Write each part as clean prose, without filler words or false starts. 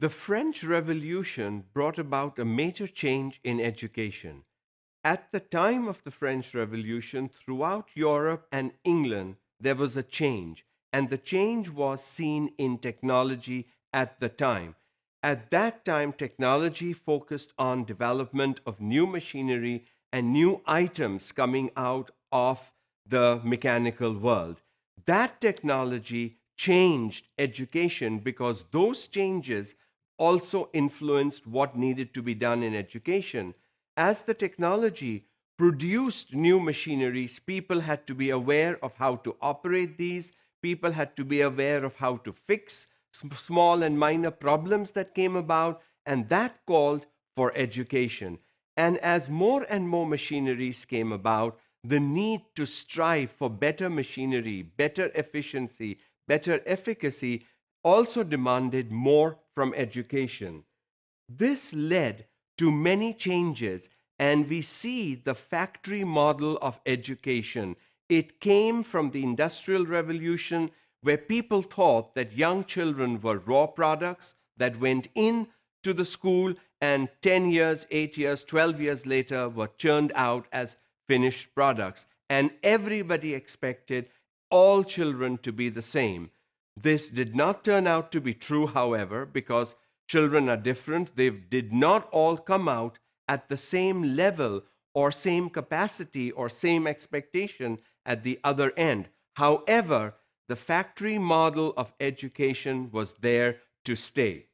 The French Revolution brought about a major change in education. At the time of the French Revolution, throughout Europe and England, there was a change, and the change was seen in technology at the time. At that time, technology focused on development of new machinery and new items coming out of the mechanical world. That technology changed education because those changes also influenced what needed to be done in education. As the technology produced new machineries, people had to be aware of how to operate these, people had to be aware of how to fix small and minor problems that came about, and that called for education. And as more and more machineries came about, the need to strive for better machinery, better efficiency, better efficacy also demanded more from education. This led to many changes, and we see the factory model of education. It came from the Industrial Revolution, where people thought that young children were raw products that went in to the school and 10 years, 8 years, 12 years later were churned out as finished products. And everybody expected all children to be the same. This did not turn out to be true, however, because children are different. They did not all come out at the same level or same capacity or same expectation at the other end. However, the factory model of education was there to stay.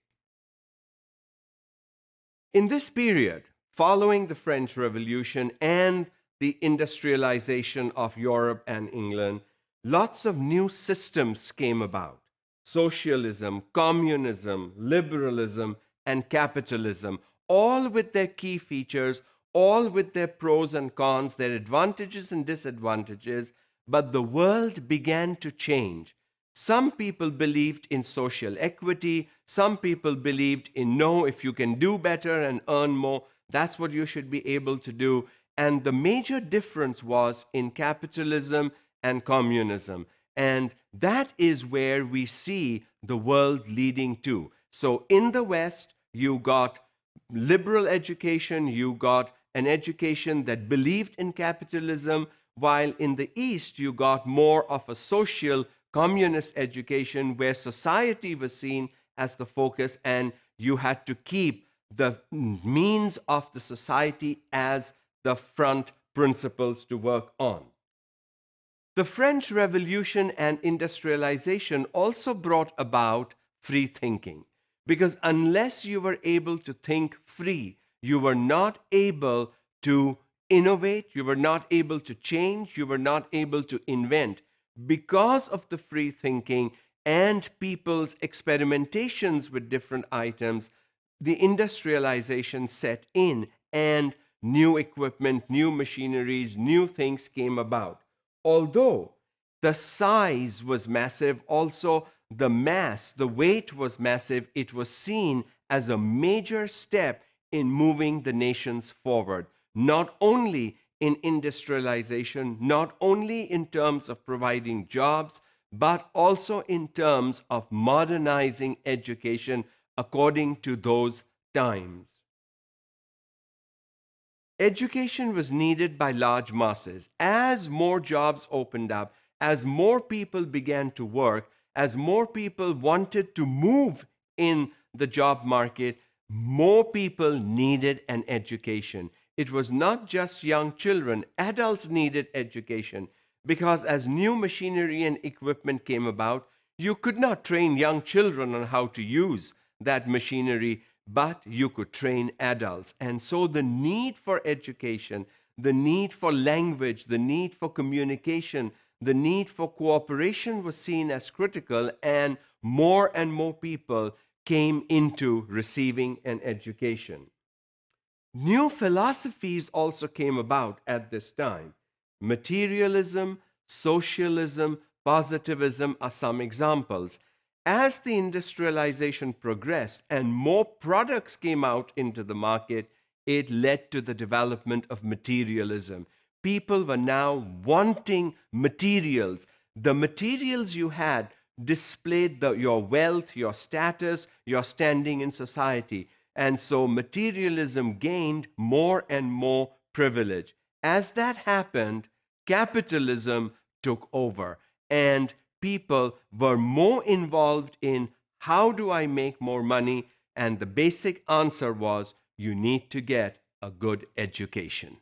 In this period, following the French Revolution and the industrialization of Europe and England, lots of new systems came about. Socialism, communism, liberalism, and capitalism, all with their key features, all with their pros and cons, their advantages and disadvantages, but the world began to change. Some people believed in social equity. Some people believed in no, if you can do better and earn more, that's what you should be able to do. And the major difference was in capitalism and communism. And that is where we see the world leading to. So in the West, you got liberal education, you got an education that believed in capitalism, while in the East, you got more of a social communist education where society was seen as the focus and you had to keep the means of the society as the front principles to work on. The French Revolution and industrialization also brought about free thinking, because unless you were able to think free, you were not able to innovate, you were not able to change, you were not able to invent. Because of the free thinking and people's experimentations with different items, the industrialization set in and new equipment, new machineries, new things came about. Although the size was massive, also the mass, the weight was massive, it was seen as a major step in moving the nations forward, not only in industrialization, not only in terms of providing jobs, but also in terms of modernizing education according to those times. Education was needed by large masses. As more jobs opened up, as more people began to work, as more people wanted to move in the job market, more people needed an education. It was not just young children, adults needed education, because as new machinery and equipment came about, you could not train young children on how to use that machinery, but you could train adults. And so the need for education, the need for language, the need for communication, the need for cooperation was seen as critical, and more people came into receiving an education. New philosophies also came about at this time. Materialism, socialism, positivism are some examples. As the industrialization progressed and more products came out into the market, it led to the development of materialism. People were now wanting materials. The materials you had displayed your wealth, your status, your standing in society. And so materialism gained more and more privilege. As that happened, capitalism took over, and people were more involved in how do I make more money? And the basic answer was you need to get a good education.